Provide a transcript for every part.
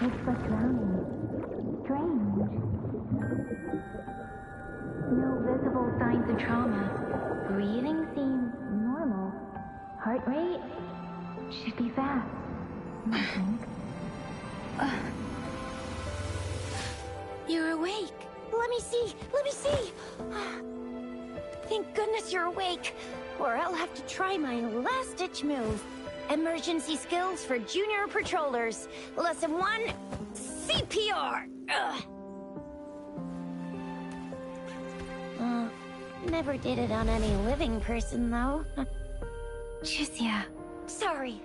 It's like drowning. Strange. No visible signs of trauma. Breathing seems normal. Heart rate should be fast, I think. You're awake. Let me see. Let me see. Thank goodness you're awake. Or I'll have to try my last-ditch move. Emergency skills for junior patrollers. Lesson 1, CPR. Never did it on any living person, though. Jusia. Sorry.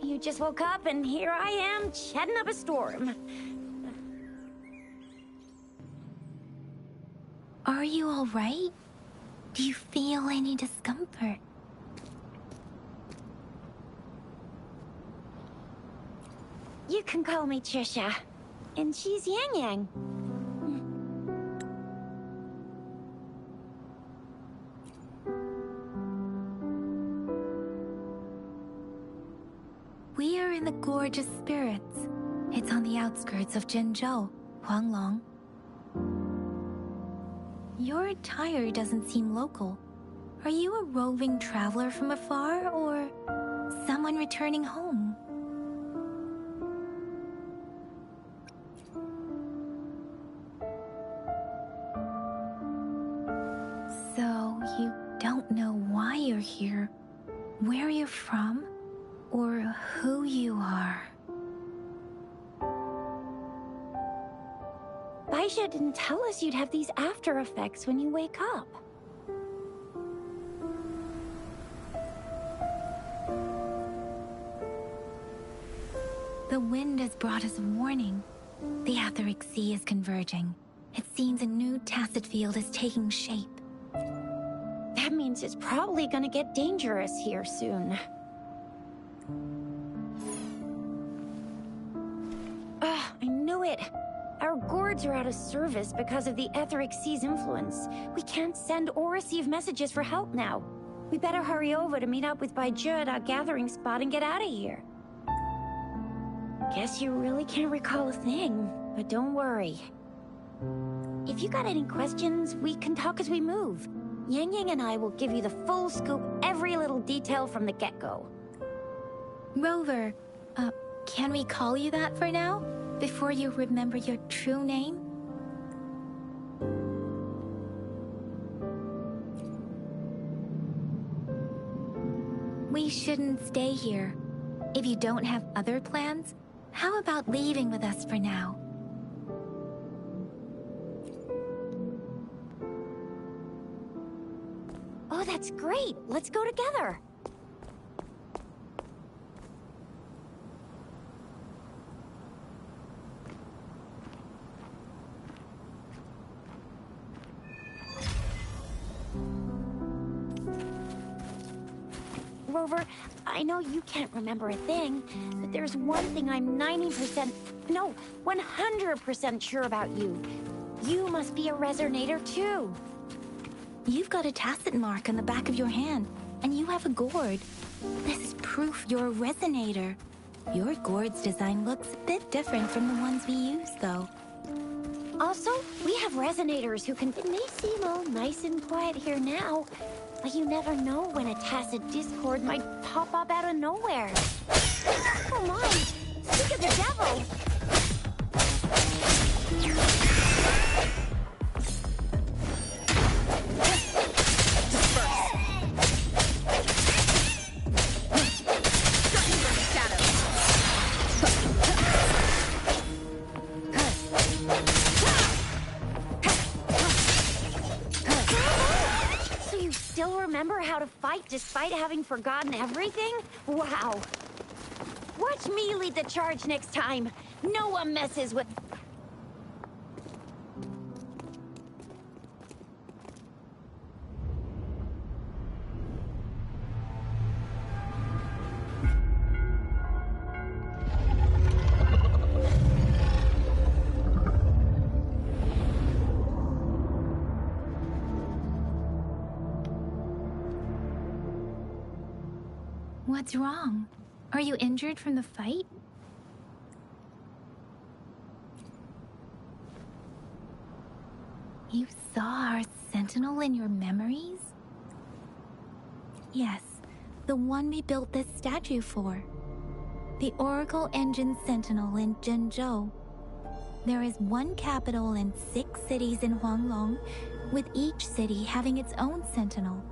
You just woke up, and here I am, chatting up a storm. Are you all right? Do you feel any discomfort? You can call me Trisha. And she's Yang Yang. We are in the Gorgeous Spirits. It's on the outskirts of Zhenzhou, Huanglong. Your attire doesn't seem local. Are you a roving traveler from afar, or someone returning home? So, you don't know why you're here, where you're from, or who you are. Baisha didn't tell us you'd have these after effects when you wake up. The wind has brought us a warning. The Etheric Sea is converging. It seems a new tacit field is taking shape. That means it's probably gonna get dangerous here soon. I knew it! Our gourds are out of service because of the Etheric Sea's influence. We can't send or receive messages for help now. We better hurry over to meet up with Baiju at our gathering spot and get out of here. Guess you really can't recall a thing, but don't worry. If you got any questions, we can talk as we move. Yang Yang and I will give you the full scoop, every little detail from the get-go. Rover, can we call you that for now? Before you remember your true name? We shouldn't stay here. If you don't have other plans, how about leaving with us for now? Oh, that's great! Let's go together! Rover, I know you can't remember a thing, but there's one thing I'm 100% sure about you. You must be a resonator too. You've got a tacit mark on the back of your hand, and you have a gourd. This is proof you're a resonator. Your gourd's design looks a bit different from the ones we use, though. Also, we have resonators who can... It may seem all nice and quiet here now, but you never know when a tacit discord might pop up out of nowhere. Come on, speak of the devil! Remember how to fight despite having forgotten everything? Wow. Watch me lead the charge next time. No one messes with... What's wrong? Are you injured from the fight? You saw our sentinel in your memories? Yes, the one we built this statue for. The Oracle Engine Sentinel in Zhenzhou. There is one capital and 6 cities in Huanglong, with each city having its own sentinel.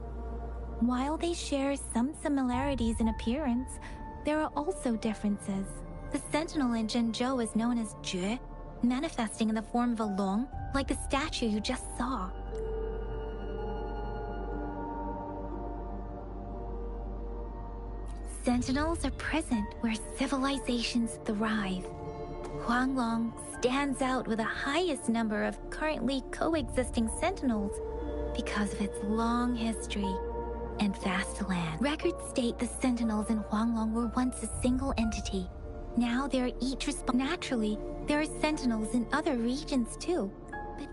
While they share some similarities in appearance, there are also differences. The sentinel in Zhenzhou is known as Jue, manifesting in the form of a long, like the statue you just saw. Sentinels are present where civilizations thrive. Huanglong stands out with the highest number of currently coexisting sentinels because of its long history and vast land. Records state the sentinels in Huanglong were once a single entity. Now they are each Naturally, there are sentinels in other regions too. But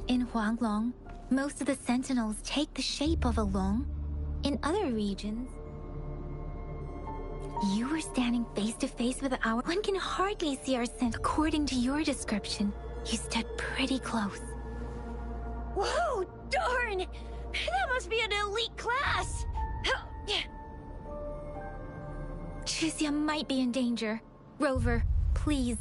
in Huanglong, most of the sentinels take the shape of a long. In other regions, you were standing face to face with our... One can hardly see our scent. According to your description, you stood pretty close. Whoa, darn! That must be an elite class! Tricia might be in danger. Rover, please.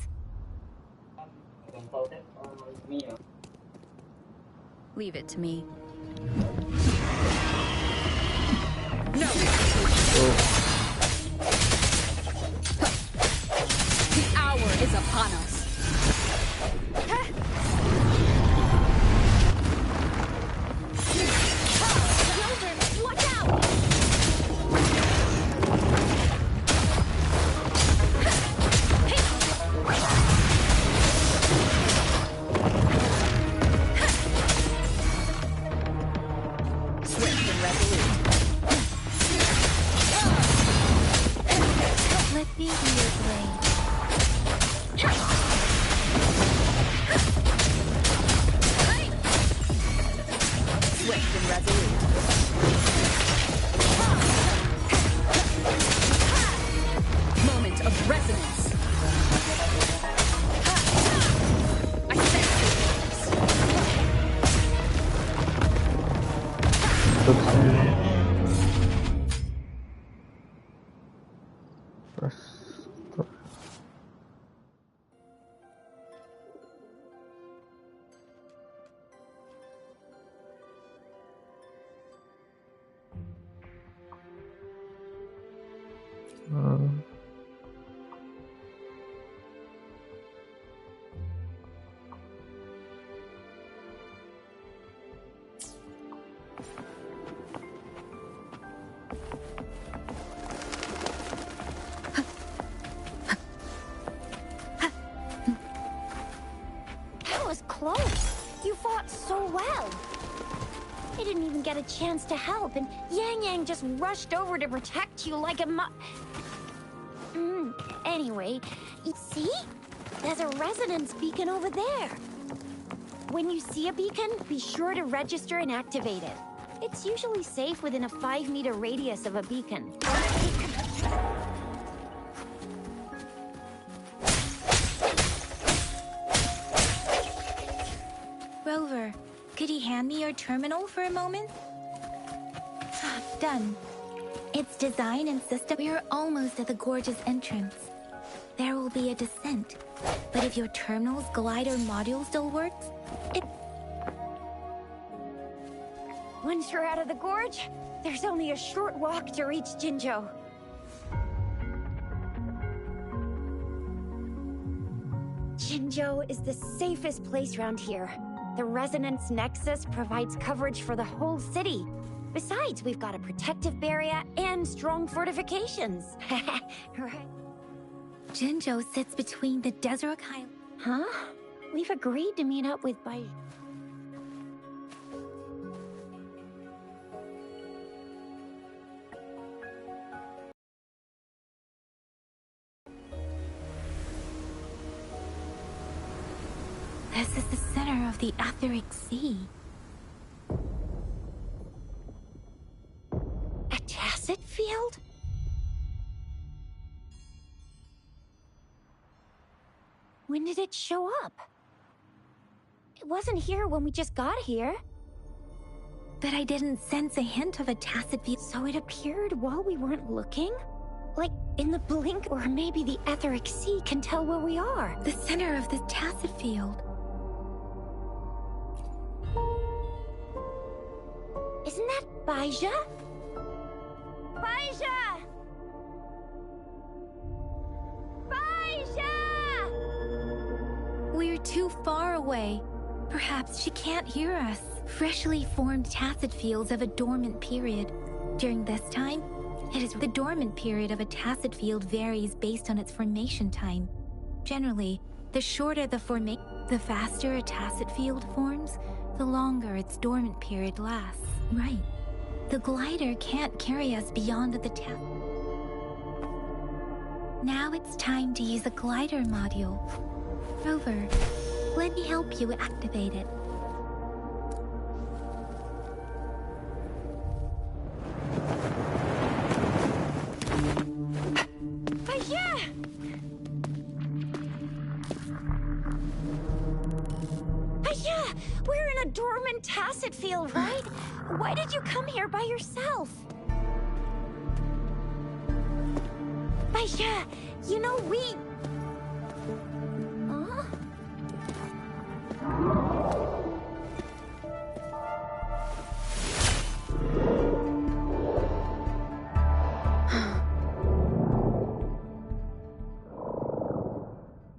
Leave it to me. No! The hour is upon us. Rover, watch out! Swift and resolute. Let me be your blade. Swift and resolute. Moment of resonance. I sense That was close. You fought so well. I didn't even get a chance to help, and Yang Yang just rushed over to protect you like a Anyway, you see? There's a resonance beacon over there. When you see a beacon, be sure to register and activate it. It's usually safe within a 5-meter radius of a beacon. Rover, could you hand me your terminal for a moment? Done. Its design and system... We are almost at the gorge's entrance. There will be a descent. But if your terminal's glider module still works, it... Once you're out of the gorge, there's only a short walk to reach Jinzhou. Jinzhou is the safest place around here. The Resonance Nexus provides coverage for the whole city. Besides, we've got a protective barrier and strong fortifications. Right? Jinzhou sits between the Desert Highlands. Huh? We've agreed to meet up with Bai... This is the center of the Etheric Sea. A tacit field? When did it show up? It wasn't here when we just got here. But I didn't sense a hint of a tacet field. So it appeared while we weren't looking? Like in the blink, or maybe the etheric sea can tell where we are. The center of the tacet field. Isn't that Baija? Baija! Baija! We're too far away. Perhaps she can't hear us. Freshly formed tacet fields of a dormant period. During this time, it is the dormant period of a tacet field varies based on its formation time. Generally, the shorter the formation, the faster a tacet field forms, the longer its dormant period lasts. Right. The glider can't carry us beyond the tacet. Now it's time to use a glider module. Rover, let me help you activate it. We're in a dormant tacet field, right? Why did you come here by yourself? Baija, you know we... Huh?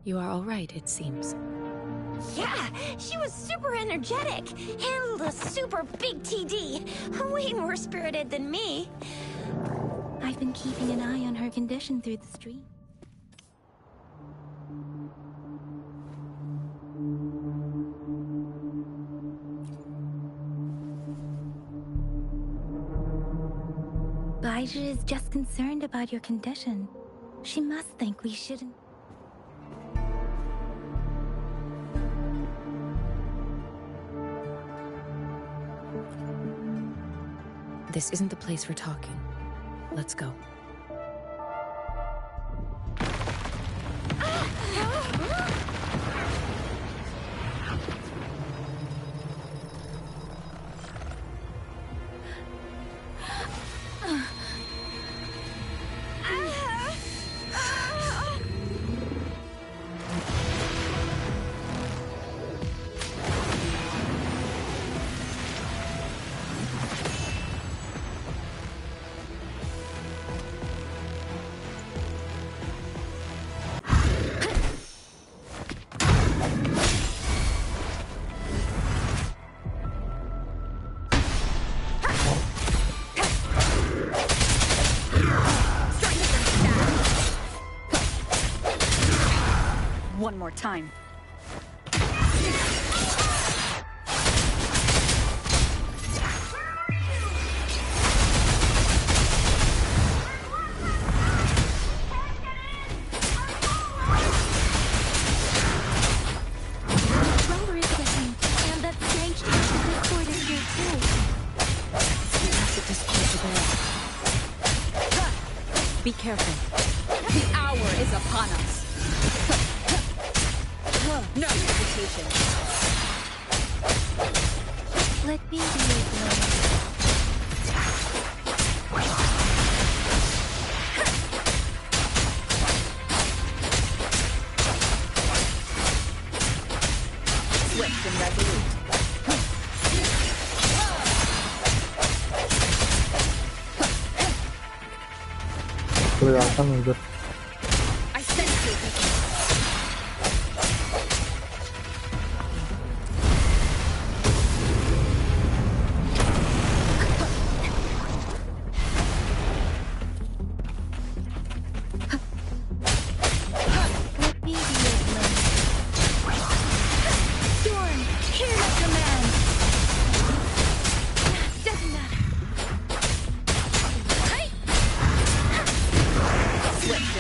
You are all right, it seems. Yeah, she was super energetic. Handled a super big TD. Way more spirited than me. I've been keeping an eye on her condition through the stream. Baija is just concerned about your condition. She must think we shouldn't... This isn't the place for talking. Let's go. One more time. Rover is with me, and that strange Discord is here too. Be careful. The hour is upon us. No hesitation. Let me be your blade. Swift and resolute. I sense your weakness. Let me be your blade. Storm, hear my command. Doesn't matter. Swift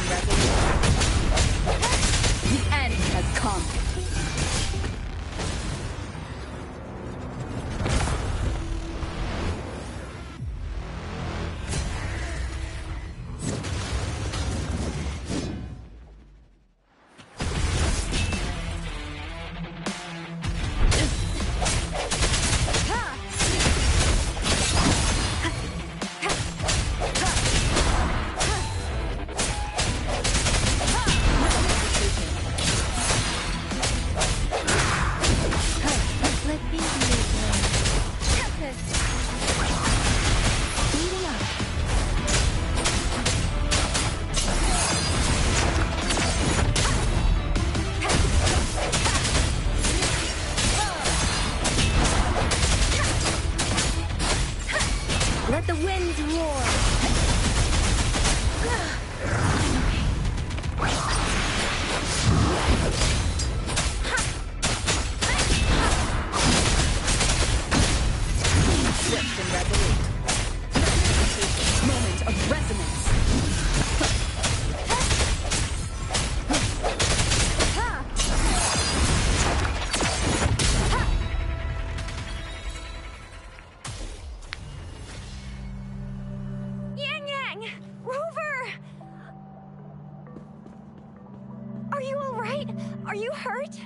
Are you hurt?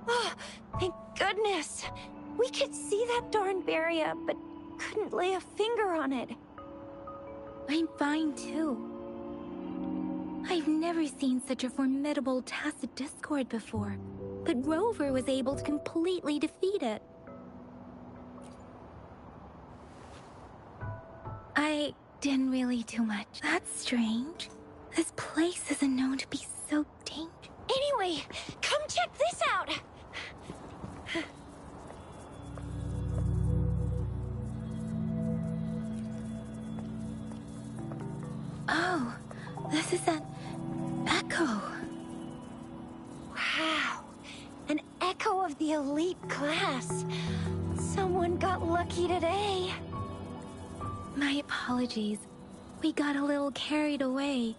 Oh, thank goodness. We could see that darn barrier, but couldn't lay a finger on it. I'm fine too. I've never seen such a formidable tacit discord before, but Rover was able to completely defeat it. I didn't really do much. That's strange. This place isn't known to be so dangerous. Anyway, come check this out! Oh, this is an echo. Wow, an echo of the elite class. Someone got lucky today. My apologies. We got a little carried away.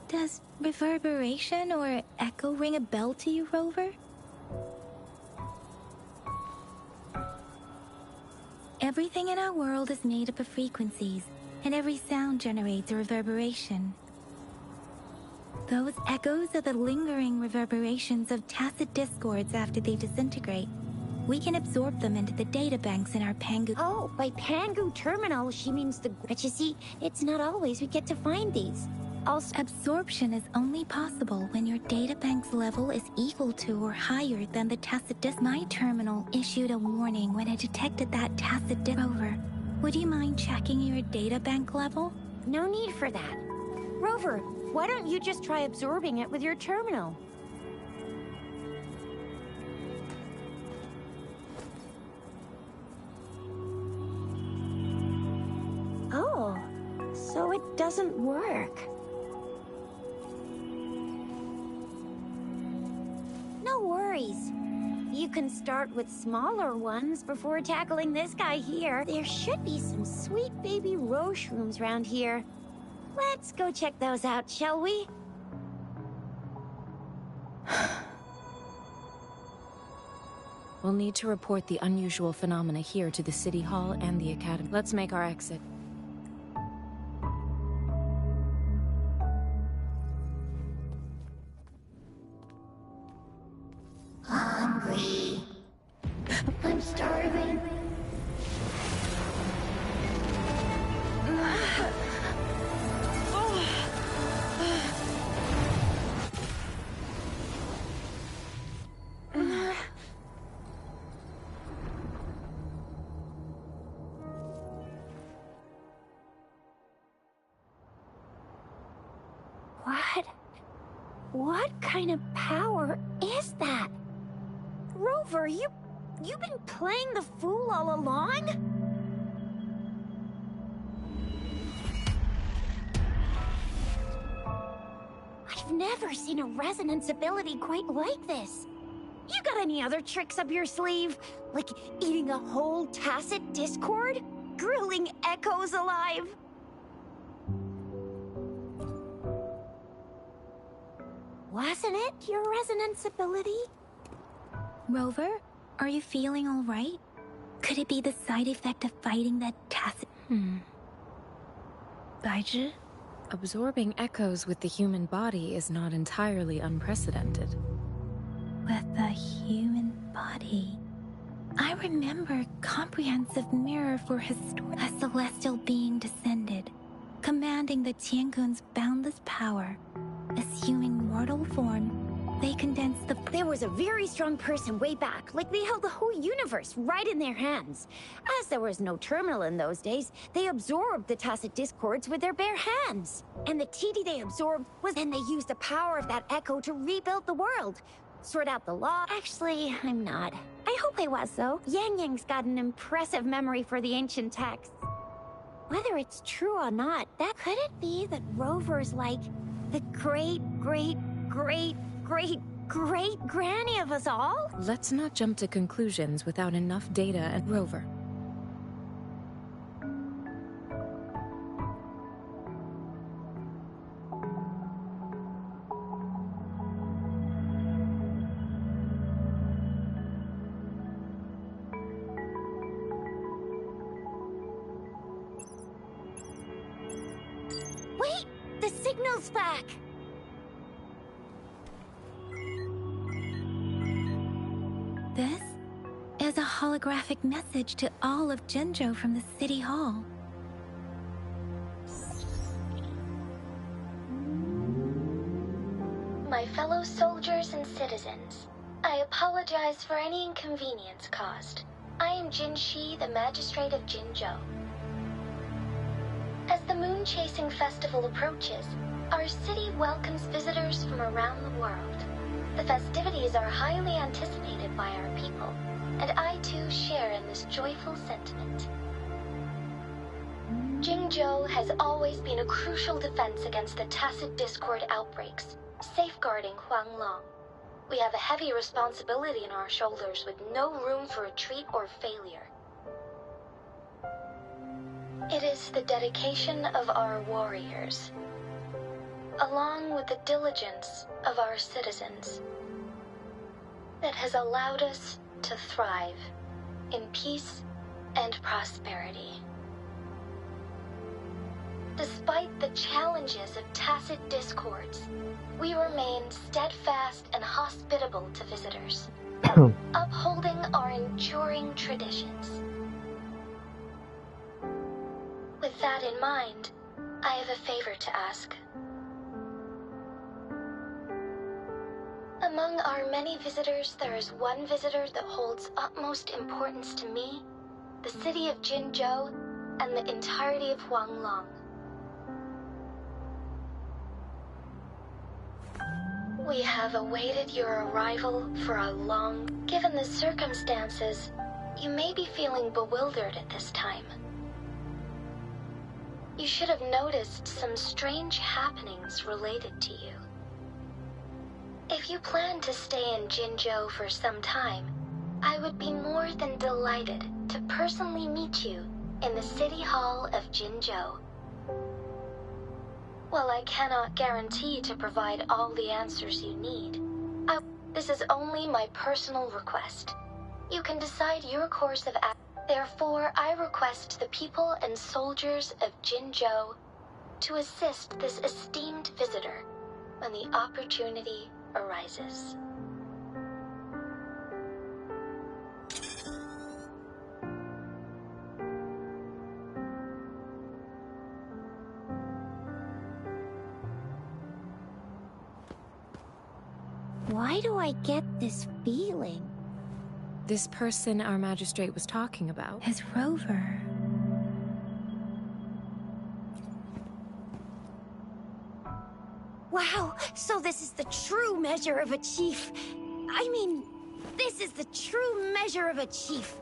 Does reverberation or echo ring a bell to you, Rover? Everything in our world is made up of frequencies, and every sound generates a reverberation. Those echoes are the lingering reverberations of tacit discords after they disintegrate. We can absorb them into the databanks in our Pangu. Oh, by Pangu Terminal, she means the... But you see, it's not always we get to find these. Also, Absorption is only possible when your databank's level is equal to or higher than the tacit disk. My terminal issued a warning when it detected that tacit disk. Rover, would you mind checking your databank level? no need for that. Rover, why don't you just try absorbing it with your terminal? Oh, so it doesn't work. No worries. You can start with smaller ones before tackling this guy here. There should be some sweet baby roche rooms around here. Let's go check those out, shall we? We'll need to report the unusual phenomena here to the City Hall and the Academy. Let's make our exit. Hungry. I'm starving. What kind of power is that? Rover, you've been playing the fool all along? I've never seen a resonance ability quite like this. You got any other tricks up your sleeve? Like eating a whole tacit discord? Grilling echoes alive? Wasn't it your resonance ability? Rover, are you feeling all right? Could it be the side effect of fighting that tacit... Baizhi? Absorbing echoes with the human body is not entirely unprecedented. With the human body. I remember comprehensive mirror for a celestial being descended, commanding the Tiankun's boundless power. Assuming mortal form, they condensed the... There was a very strong person way back, like they held the whole universe right in their hands. As there was no terminal in those days, they absorbed the tacit discords with their bare hands. And the TD they absorbed was then they used the power of that echo to rebuild the world. Sort out the law. Actually, I'm not. I hope I was, though. Yang Yang's got an impressive memory for the ancient texts. Whether it's true or not, that could it be that Rover's like the great granny of us all? Let's not jump to conclusions without enough data and Rover. Wait! The signal's back! holographic message to all of Jinzhou from the City Hall. My fellow soldiers and citizens, I apologize for any inconvenience caused. I am Jin Shi, the Magistrate of Jinzhou. As the Moon Chasing Festival approaches, our city welcomes visitors from around the world. The festivities are highly anticipated by our people, and I too share in this joyful sentiment. Jinzhou has always been a crucial defense against the tacit discord outbreaks, safeguarding Huanglong. We have a heavy responsibility on our shoulders with no room for retreat or failure. It is the dedication of our warriors, along with the diligence of our citizens, that has allowed us to thrive in peace and prosperity. Despite the challenges of tacit discords, we remain steadfast and hospitable to visitors, upholding our enduring traditions. With that in mind, I have a favor to ask. Among our many visitors, there is one visitor that holds utmost importance to me, the city of Jinzhou, and the entirety of Huanglong. We have awaited your arrival for a long... Given the circumstances, you may be feeling bewildered at this time. You should have noticed some strange happenings related to you. If you plan to stay in Jinzhou for some time, I would be more than delighted to personally meet you in the City Hall of Jinzhou. While I cannot guarantee to provide all the answers you need, this is only my personal request. You can decide your course of action. Therefore, I request the people and soldiers of Jinzhou to assist this esteemed visitor when the opportunity arises. Why do I get this feeling? This person our magistrate was talking about Is Rover. Wow, so this is the true measure of a chief. I mean, this is the true measure of a chief.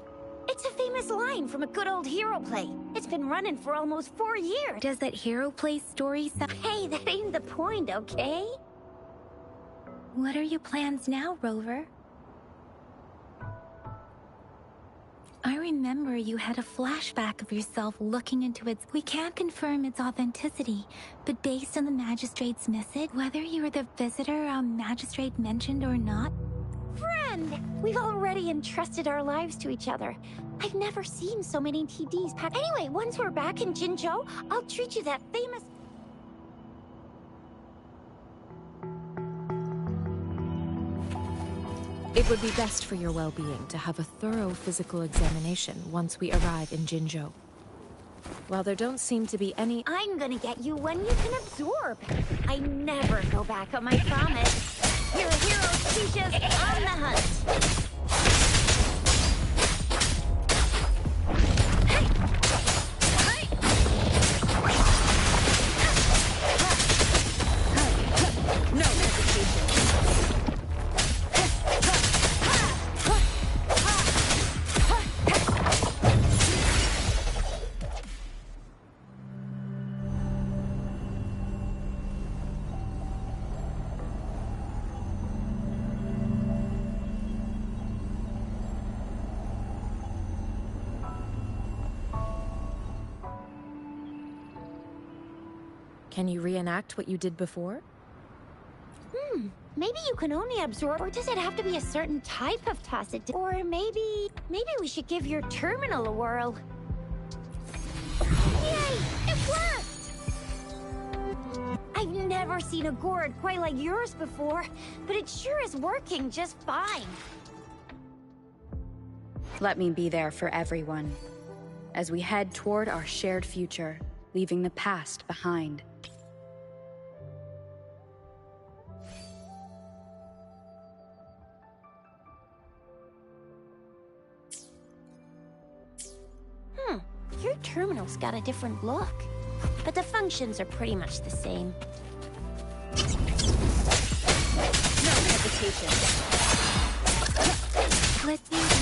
It's a famous line from a good old hero play. It's been running for almost 4 years. Does that hero play story sound... Hey, that ain't the point, okay? What are your plans now, Rover? I remember you had a flashback of yourself looking into its... We can't confirm its authenticity, but based on the Magistrate's message, whether you're the visitor our Magistrate mentioned or not... Friend! We've already entrusted our lives to each other. I've never seen so many TDs packed. Anyway, once we're back in Jinzhou, I'll treat you that famous... It would be best for your well-being to have a thorough physical examination once we arrive in Jinzhou. While there don't seem to be any... I'm gonna get you one you can absorb. I never go back on my promise. Your hero teaches on the hunt. No hesitation. Can you reenact what you did before? Maybe you can only absorb, or does it have to be a certain type of tacit? Or maybe we should give your terminal a whirl. Yay! It worked! I've never seen a gourd quite like yours before, but it sure is working just fine. Let me be there for everyone, as we head toward our shared future, leaving the past behind. Your terminal's got a different look, but the functions are pretty much the same. No hesitation. Let's use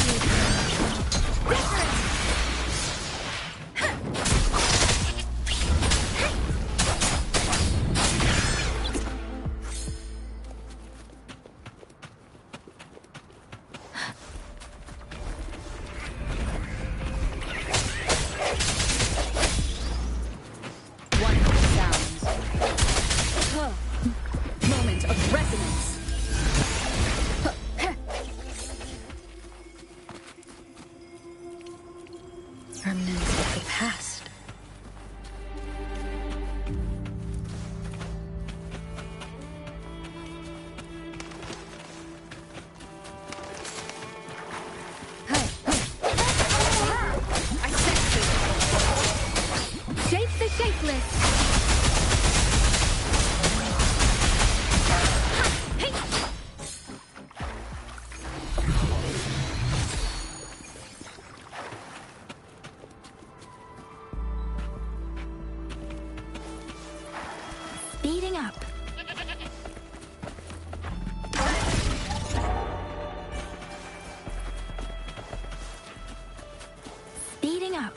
Moment of resonance. Remnants of the past. I sense it. Shape the shapeless. speeding up. Speeding up.